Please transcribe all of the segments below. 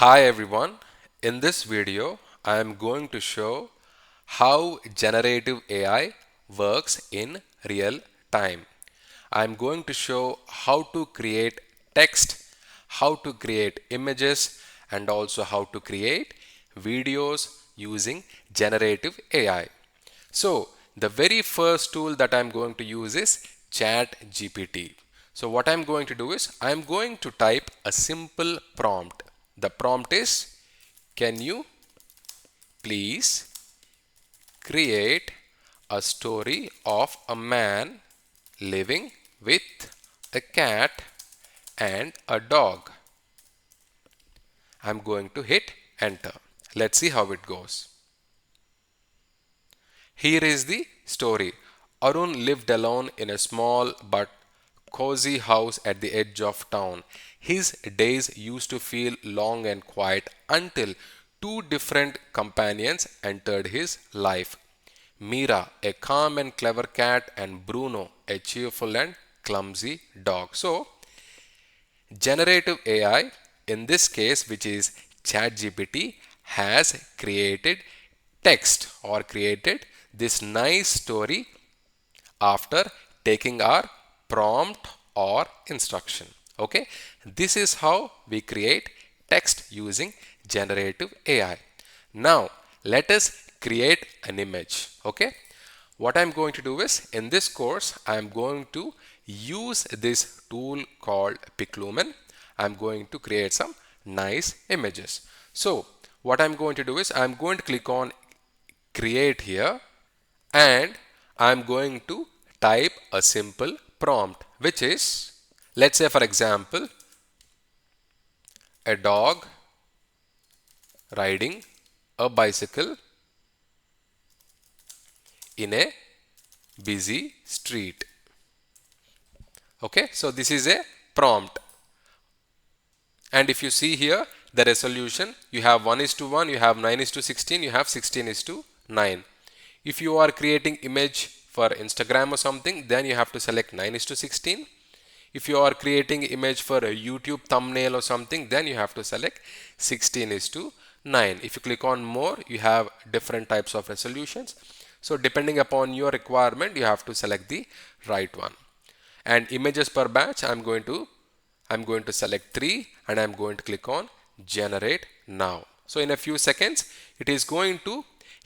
Hi everyone, in this video I am going to show how generative AI works in real time. I am going to show how to create text, how to create images and also how to create videos using generative AI. So the very first tool that I'm going to use is ChatGPT. So what I'm going to do is I'm going to type a simple prompt. The prompt is, can you please create a story of a man living with a cat and a dog? I'm going to hit enter. Let's see how it goes. Here is the story. Arun lived alone in a small but cozy house at the edge of town. His days used to feel long and quiet until two different companions entered his life. Mira, a calm and clever cat, and Bruno, a cheerful and clumsy dog. So, generative AI, in this case, which is ChatGPT, has created text or created this nice story after taking our prompt or instruction. Okay, this is how we create text using generative AI. Now, let us create an image. Okay, what I'm going to do is in this course, I'm going to use this tool called Piclumen. I'm going to create some nice images. So, what I'm going to do is I'm going to click on create here and I'm going to type a simple prompt, which is, let's say for example, a dog riding a bicycle in a busy street. Okay, so this is a prompt. And if you see here the resolution, you have 1:1, you have 9:16, you have 16:9. If you are creating image for Instagram or something, then you have to select 9:16. If you are creating image for a YouTube thumbnail or something, then you have to select 16:9. If you click on more, you have different types of resolutions. So depending upon your requirement, you have to select the right one. And images per batch, I'm going to select 3 and I'm going to click on generate now. So in a few seconds, it is going to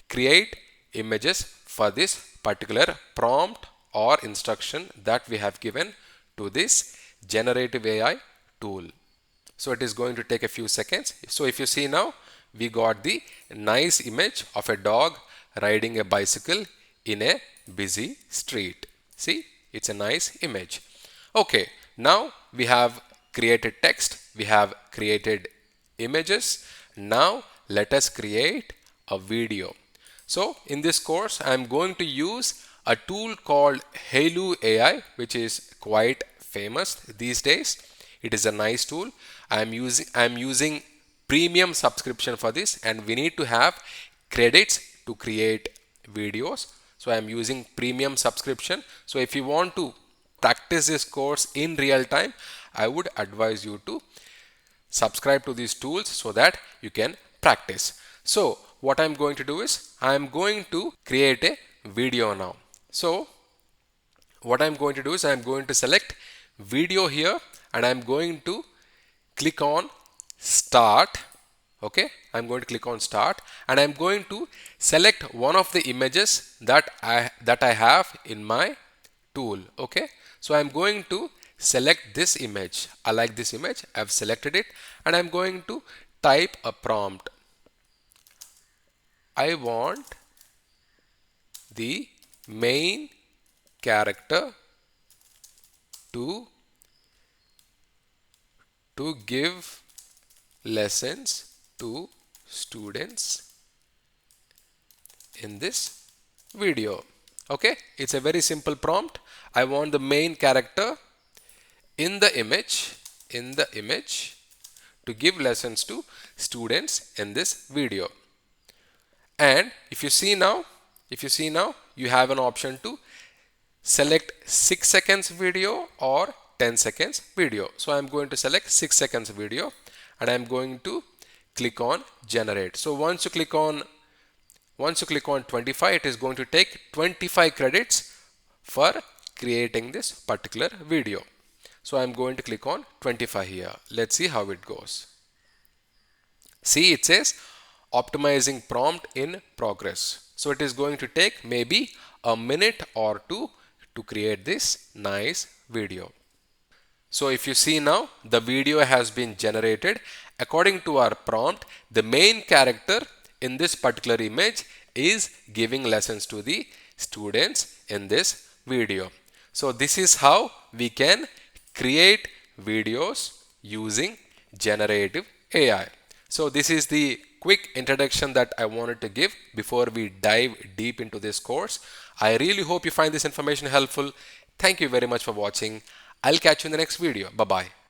create images for this particular prompt or instruction that we have given to this generative AI tool. So it is going to take a few seconds. So if you see now, we got the nice image of a dog riding a bicycle in a busy street. See, it's a nice image. Okay, now we have created text, we have created images. Now let us create a video. So in this course, I am going to use a tool called Halo AI, which is quite famous these days. It is a nice tool. I am using premium subscription for this, and we need to have credits to create videos. So I am using premium subscription. So if you want to practice this course in real time, I would advise you to subscribe to these tools so that you can practice. So what I'm going to do is I'm going to create a video now. So what I'm going to do is I'm going to select video here and I'm going to click on start. Okay, I'm going to click on start and I'm going to select one of the images that I have in my tool. Okay, so I'm going to select this image. I like this image. I've selected it and I'm going to type a prompt. I want the main character to give lessons to students in this video. Okay, it's a very simple prompt. I want the main character in the image to give lessons to students in this video. And if you see now, you have an option to select 6 seconds video or 10 seconds video. So I'm going to select 6 seconds video and I'm going to click on generate. So once you click on 25, it is going to take 25 credits for creating this particular video. So I'm going to click on 25 here. Let's see how it goes. See, it says optimizing prompt in progress. So it is going to take maybe a minute or two to create this nice video. So if you see now, the video has been generated according to our prompt. The main character in this particular image is giving lessons to the students in this video. So this is how we can create videos using generative AI. So this is the quick introduction that I wanted to give before we dive deep into this course. I really hope you find this information helpful. Thank you very much for watching. I'll catch you in the next video. Bye bye.